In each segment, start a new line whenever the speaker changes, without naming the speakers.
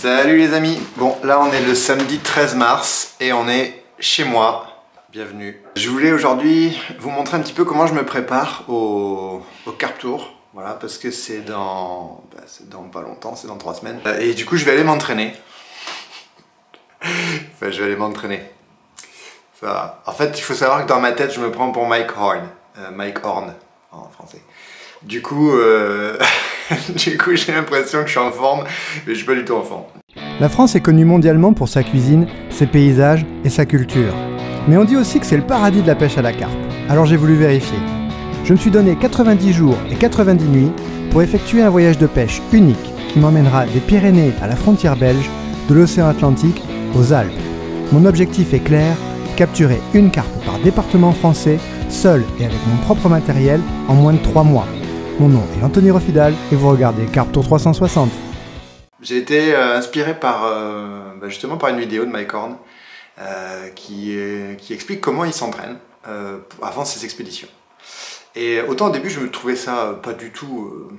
Salut les amis. Bon, là on est le samedi 13 mars et on est chez moi. Bienvenue. Je voulais aujourd'hui vous montrer un petit peu comment je me prépare au Carp Tour. Voilà, parce que c'est dans pas longtemps, c'est dans 3 semaines. Et du coup je vais aller m'entraîner. Enfin, je vais aller m'entraîner. Ça... En fait, il faut savoir que dans ma tête, je me prends pour Mike Horn. Mike Horn en français. Du coup, j'ai l'impression que je suis en forme, mais je suis pas du tout en forme.
La France est connue mondialement pour sa cuisine, ses paysages et sa culture. Mais on dit aussi que c'est le paradis de la pêche à la carpe. Alors j'ai voulu vérifier. Je me suis donné 90 jours et 90 nuits pour effectuer un voyage de pêche unique qui m'emmènera des Pyrénées à la frontière belge, de l'océan Atlantique aux Alpes. Mon objectif est clair, capturer une carpe par département français, seul et avec mon propre matériel, en moins de 3 mois. Mon nom est Anthony Rofidal et vous regardez Carp Tour 360.
J'ai été inspiré par, justement par une vidéo de Mike Horn qui explique comment il s'entraîne avant ses expéditions. Et autant au début je me trouvais ça pas du tout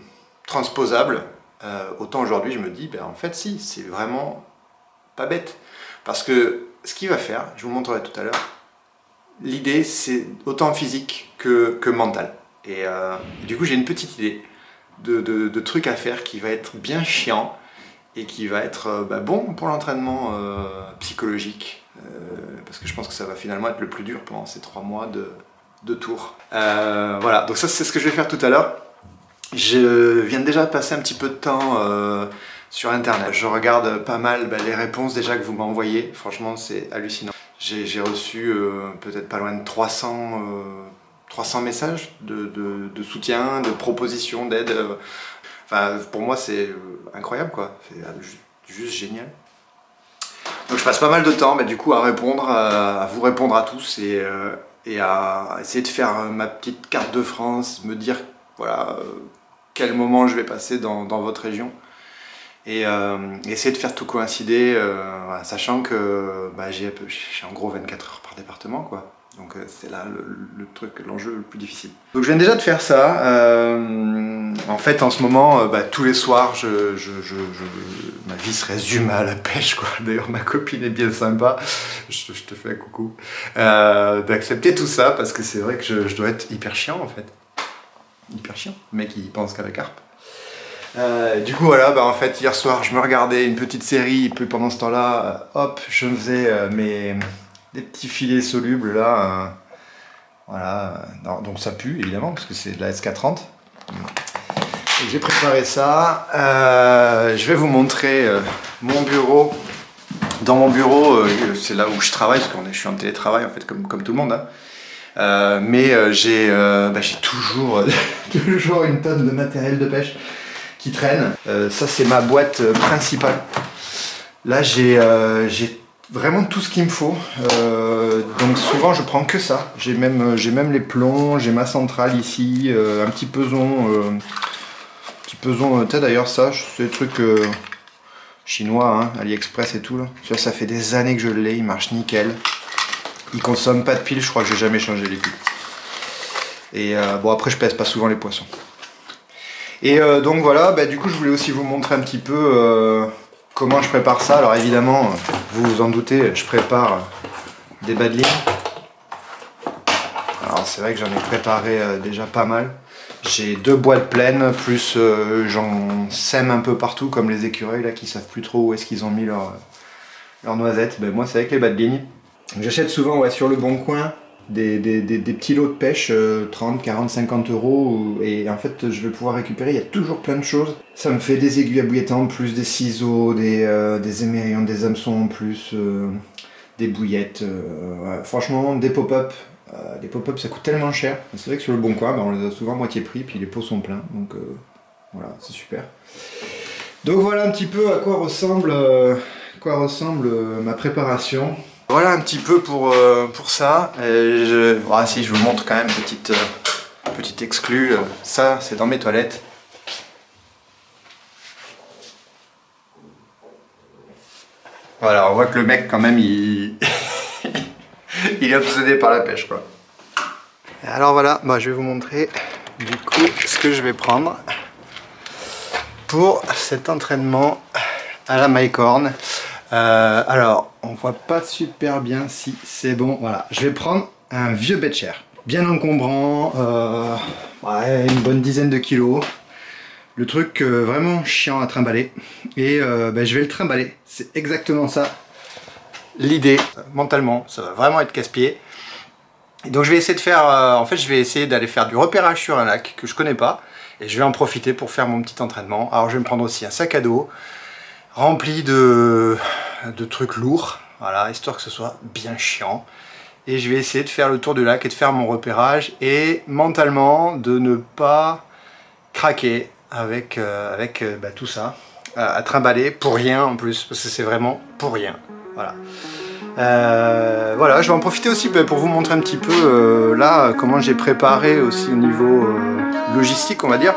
transposable, autant aujourd'hui je me dis en fait si, c'est vraiment pas bête. Parce que ce qu'il va faire, je vous montrerai tout à l'heure, l'idée c'est autant physique que mental. Et du coup j'ai une petite idée de trucs à faire qui va être bien chiant et qui va être bon pour l'entraînement psychologique. Parce que je pense que ça va finalement être le plus dur pendant ces 3 mois de tour. Voilà, donc ça c'est ce que je vais faire tout à l'heure. Je viens déjà de passer un petit peu de temps sur internet. Je regarde pas mal les réponses déjà que vous m'envoyez. Franchement c'est hallucinant. J'ai reçu peut-être pas loin de 300 messages de soutien, de propositions, d'aide. Enfin, pour moi c'est incroyable quoi, c'est juste génial. Donc je passe pas mal de temps du coup à répondre, à vous répondre à tous et à essayer de faire ma petite carte de France, me dire voilà quel moment je vais passer dans votre région et essayer de faire tout coïncider, voilà, sachant que j'ai en gros 24 heures par département quoi. Donc c'est là le truc, l'enjeu le plus difficile. Donc je viens déjà de faire ça. En fait en ce moment, tous les soirs, ma vie se résume à la pêche quoi. D'ailleurs ma copine est bien sympa, je te fais un coucou, d'accepter tout ça parce que c'est vrai que je dois être hyper chiant en fait. Hyper chiant, le mec il pense qu'à la carpe. Du coup voilà, en fait hier soir je me regardais une petite série, et puis pendant ce temps là, hop, je me faisais des petits filets solubles là, voilà, donc ça pue évidemment parce que c'est de la SK30. J'ai préparé ça, je vais vous montrer mon bureau. Dans mon bureau, c'est là où je travaille parce que je suis en télétravail en fait comme tout le monde. Hein. Mais j'ai toujours une tonne de matériel de pêche qui traîne. Ça c'est ma boîte principale. Là j'ai vraiment tout ce qu'il me faut, donc souvent je prends que ça. J'ai même les plombs, j'ai ma centrale ici, un petit peson, d'ailleurs ça, c'est des trucs chinois, hein, AliExpress et tout là. Ça fait des années que je l'ai, il marche nickel. Il consomme pas de piles, je crois que j'ai jamais changé les piles. Et bon après je pèse pas souvent les poissons. Et donc voilà, du coup je voulais aussi vous montrer un petit peu comment je prépare ça. Alors évidemment, vous vous en doutez, je prépare des bas de ligne. Alors c'est vrai que j'en ai préparé déjà pas mal. J'ai 2 boîtes pleines, plus j'en sème un peu partout, comme les écureuils là qui savent plus trop où est-ce qu'ils ont mis leurs noisettes. Moi c'est avec les bas de ligne. J'achète souvent sur le bon coin des petits lots de pêche, 30, 40, 50 euros, et en fait je vais pouvoir récupérer, il y a toujours plein de choses. Ça me fait des aiguilles à bouillettes en plus, des ciseaux, des émerillons, des hameçons en plus, des bouillettes, ouais. Franchement des pop-up. Les pop-up ça coûte tellement cher, c'est vrai que sur le bon coin on les a souvent à moitié prix, puis les pots sont pleins, donc voilà, c'est super. Donc voilà un petit peu à quoi ressemble ma préparation. Voilà un petit peu pour ça. Si je vous montre quand même petite exclue, ça c'est dans mes toilettes. Voilà, on voit que le mec quand même il est obsédé par la pêche quoi. Alors voilà, je vais vous montrer du coup ce que je vais prendre pour cet entraînement
à la mycorn. Alors, on voit pas super bien si c'est bon. Voilà, je vais prendre un vieux Betcher, bien encombrant, ouais, une bonne dizaine de kilos. Le truc vraiment chiant à trimballer. Et je vais le trimballer. C'est exactement ça l'idée. Mentalement, ça va vraiment être casse-pied. Donc je vais essayer de faire, en fait je vais essayer d'aller faire du repérage sur un lac que je connais pas. Et je vais en profiter pour faire mon petit entraînement. Alors je vais me prendre aussi un sac à dos rempli de trucs lourds. Voilà, histoire que ce soit bien chiant. Et je vais essayer de faire le tour du lac et de faire mon repérage. Et mentalement de ne pas craquer avec tout ça à trimballer pour rien en plus, parce que c'est vraiment pour rien. Voilà. Voilà, je vais en profiter aussi pour vous montrer un petit peu là comment j'ai préparé aussi au niveau logistique, on va dire.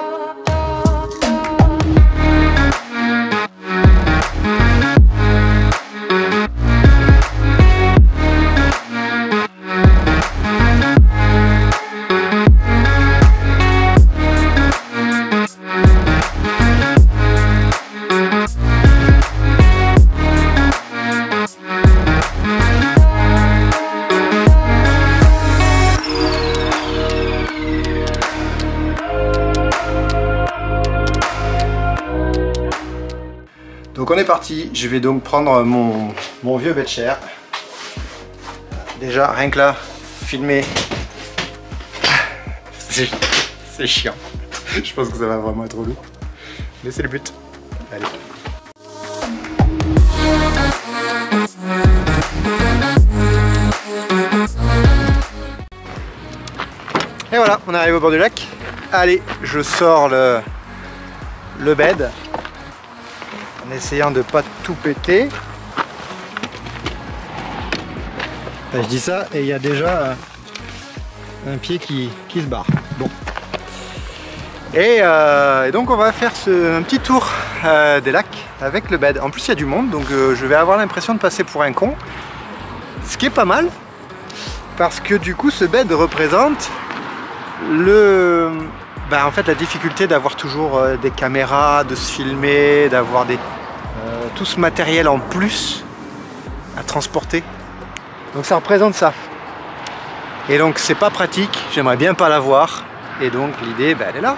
Donc on est parti, je vais donc prendre mon vieux Betcher. Déjà, rien que là, filmer, c'est chiant. Je pense que ça va vraiment être relou. Mais c'est le but. Allez. Et voilà, on arrive au bord du lac. Allez, je sors le bed. En essayant de pas tout péter. Enfin, je dis ça et il y a déjà un pied qui se barre. Bon. Et donc on va faire un petit tour des lacs avec le bed. En plus il y a du monde, donc je vais avoir l'impression de passer pour un con. Ce qui est pas mal, parce que du coup ce bed représente en fait la difficulté d'avoir toujours des caméras, de se filmer, d'avoir tout ce matériel en plus à transporter. Donc ça représente ça. Et donc c'est pas pratique, j'aimerais bien pas l'avoir. Et donc l'idée, elle est là.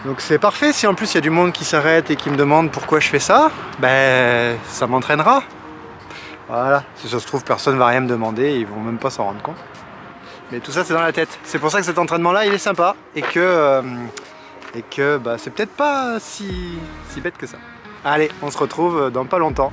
Donc c'est parfait, si en plus il y a du monde qui s'arrête et qui me demande pourquoi je fais ça, ça m'entraînera. Voilà, si ça se trouve personne va rien me demander, ils vont même pas s'en rendre compte. Mais tout ça c'est dans la tête. C'est pour ça que cet entraînement là il est sympa et que c'est peut-être pas si bête que ça. Allez, on se retrouve dans pas longtemps.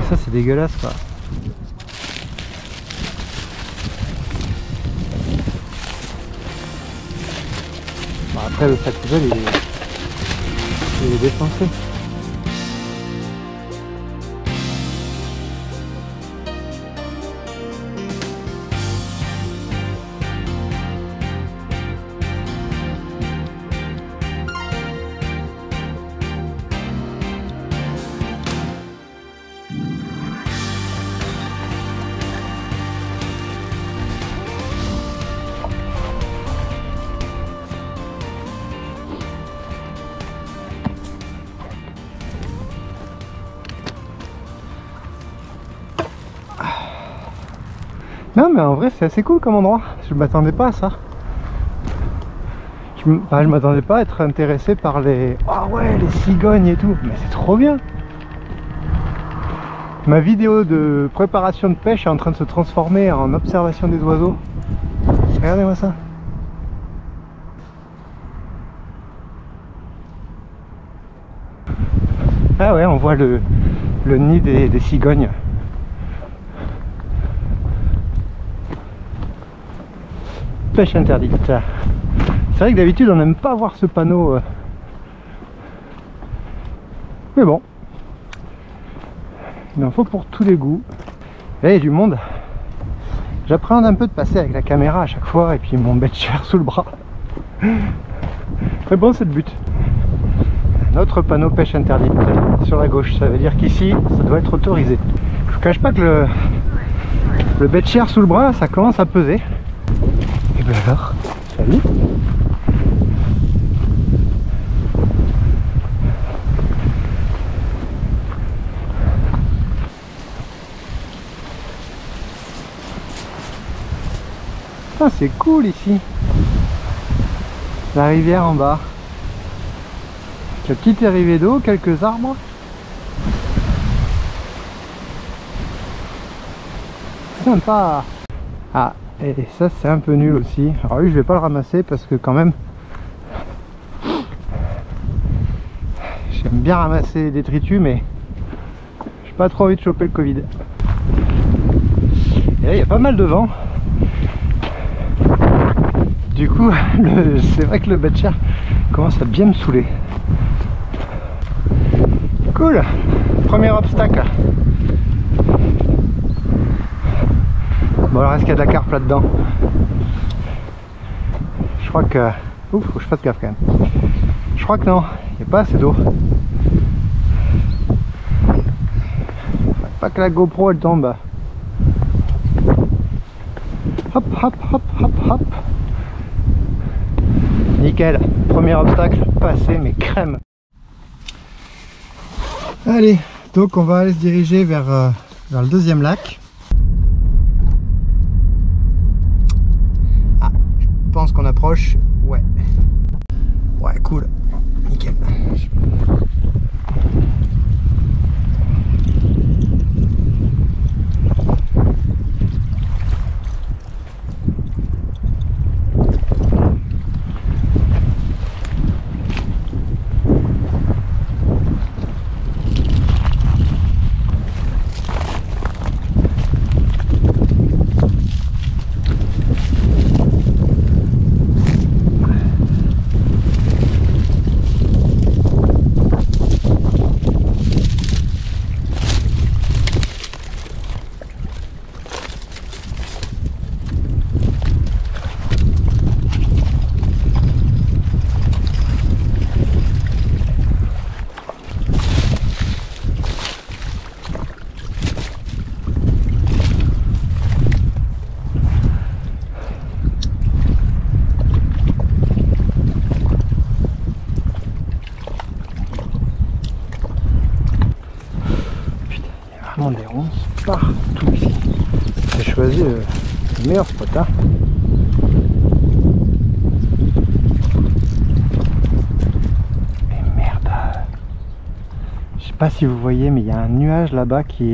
Ça c'est dégueulasse quoi. Bon, après le sac poubelle il est défoncé. Non mais en vrai c'est assez cool comme endroit, je m'attendais pas à ça. Je m'attendais pas à être intéressé par les cigognes et tout, mais c'est trop bien. Ma vidéo de préparation de pêche est en train de se transformer en observation des oiseaux. Regardez-moi ça. Ah ouais, on voit le nid des cigognes. Pêche interdite. C'est vrai que d'habitude on n'aime pas voir ce panneau. Mais bon. Il en faut pour tous les goûts. Et il y a du monde. J'appréhende un peu de passer avec la caméra à chaque fois et puis mon beach-chair sous le bras. Mais bon, c'est le but. Un autre panneau pêche interdite sur la gauche. Ça veut dire qu'ici, ça doit être autorisé. Je vous cache pas que le beach-chair sous le bras, ça commence à peser. Et bien alors, salut. Ah, c'est cool ici. La rivière en bas. La petite arrivée d'eau, quelques arbres. Sympa. Ah, et ça c'est un peu nul aussi. Alors lui je vais pas le ramasser parce que quand même j'aime bien ramasser les détritus, mais j'ai pas trop envie de choper le Covid. Et là il y a pas mal de vent. Du coup c'est vrai que le beach-chair commence à bien me saouler. Cool. Premier obstacle. Bon alors est-ce qu'il y a de la carpe là-dedans? Je crois que... Ouf, faut que je fasse gaffe quand même. Je crois que non, il n'y a pas assez d'eau. Pas que la GoPro elle tombe. Hop, hop, hop, hop, hop. Nickel, premier obstacle passé, mais crème. Allez, donc on va aller se diriger vers le deuxième lac. Ah, je pense qu'on approche. Ouais. Ouais, cool. Nickel. Des ronces partout ici. J'ai choisi le meilleur spot hein. Et merde, je sais pas si vous voyez mais il y a un nuage là-bas qui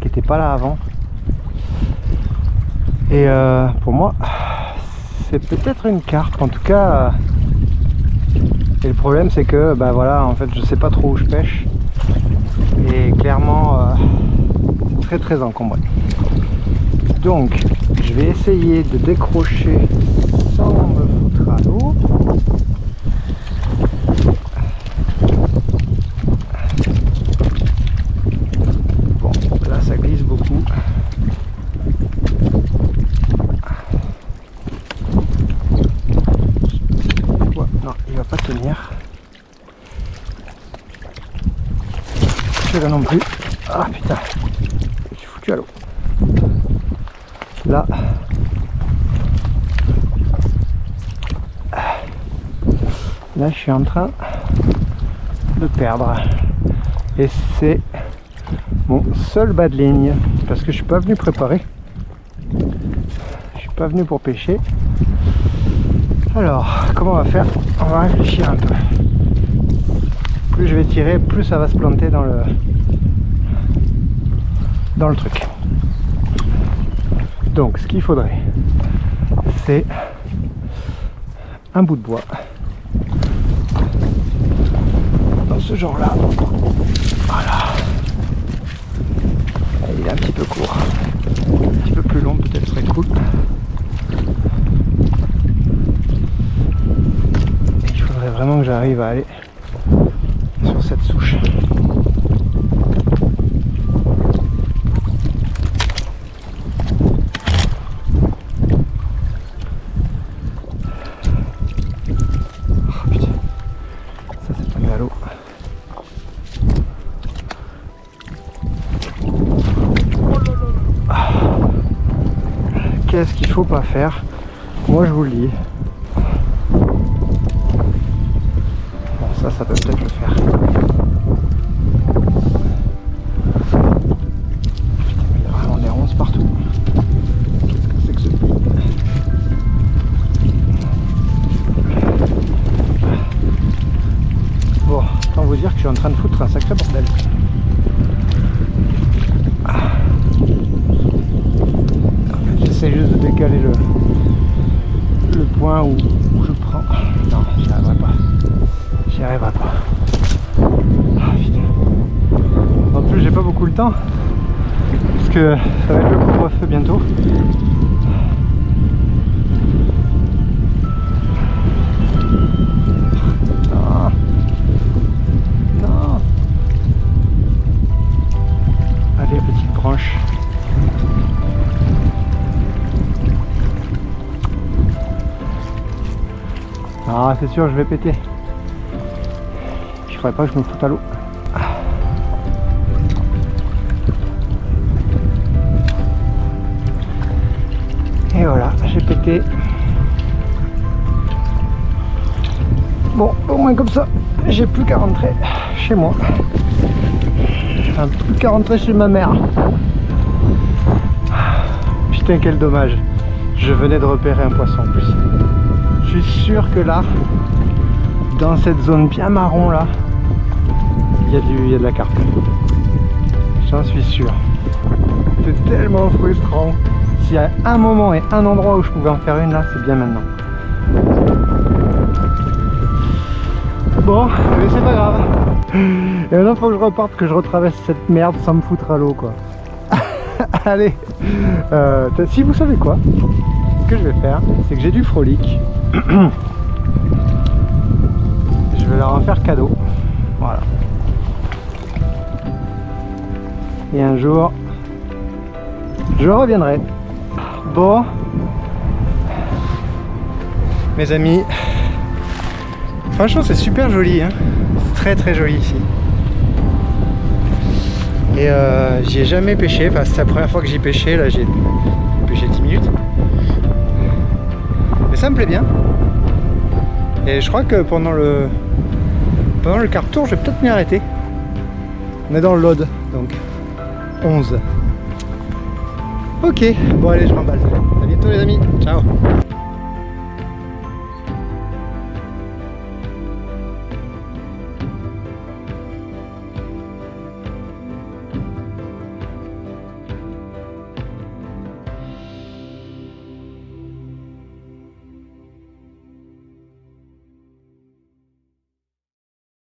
était pas là avant et pour moi c'est peut-être une carpe en tout cas et le problème c'est que bah voilà en fait je sais pas trop où je pêche et clairement très encombré. Donc je vais essayer de décrocher sans me foutre à l'eau. Bon là ça glisse beaucoup. Ouais, non il va pas tenir. Celui-là non plus. Ah putain, je suis foutu à l'eau. Là, je suis en train de perdre. Et c'est mon seul bas de ligne. Parce que je suis pas venu préparer. Je suis pas venu pour pêcher. Alors, comment on va faire? On va réfléchir un peu. Plus je vais tirer, plus ça va se planter dans le truc. Donc ce qu'il faudrait c'est un bout de bois dans ce genre là. Voilà, il est un petit peu court, un petit peu plus long peut-être serait cool. Et il faudrait vraiment que j'arrive à aller sur cette souche. qu'est-ce qu'il faut pas faire? Moi je vous le dis. Bon, ça peut peut-être le faire. Il y a vraiment des ronces partout. Qu'est-ce que c'est que ce bruit? Bon, autant vous dire que je suis en train de foutre un sacré bordel. J'essaie juste de décaler le point où je prends. Non, j'y arriverai pas. J'y arriverai pas. Ah, putain. En plus, j'ai pas beaucoup le temps parce que ça va être le couvre-feu bientôt. Non. Non. Allez, petite branche. Ah, c'est sûr, je vais péter. Je ferais pas que je me foute à l'eau. Et voilà, j'ai pété. Bon, au moins comme ça, j'ai plus qu'à rentrer chez moi. Enfin, plus qu'à rentrer chez ma mère. Putain, quel dommage. Je venais de repérer un poisson en plus. Je suis sûr que là, dans cette zone bien marron là, il y a de la carpe. J'en suis sûr. C'est tellement frustrant. S'il y a un moment et un endroit où je pouvais en faire une là, c'est bien maintenant. Bon, mais c'est pas grave. Et maintenant il faut que je reparte, que je retraverse cette merde sans me foutre à l'eau quoi. Allez, si vous savez quoi, ce que je vais faire, c'est que j'ai du frolic. Je vais leur en faire cadeau. Voilà. Et un jour, je reviendrai. Bon, mes amis, franchement c'est super joli, hein. C'est très très joli ici. Et j'y ai jamais pêché, enfin c'est la première fois que j'y pêchais, là j'ai pêché 10 minutes. Mais ça me plaît bien. Et je crois que pendant le quart tour, je vais peut-être m'y arrêter. On est dans le Lode, donc 11. Ok, bon allez, je m'emballe. À bientôt les amis, ciao.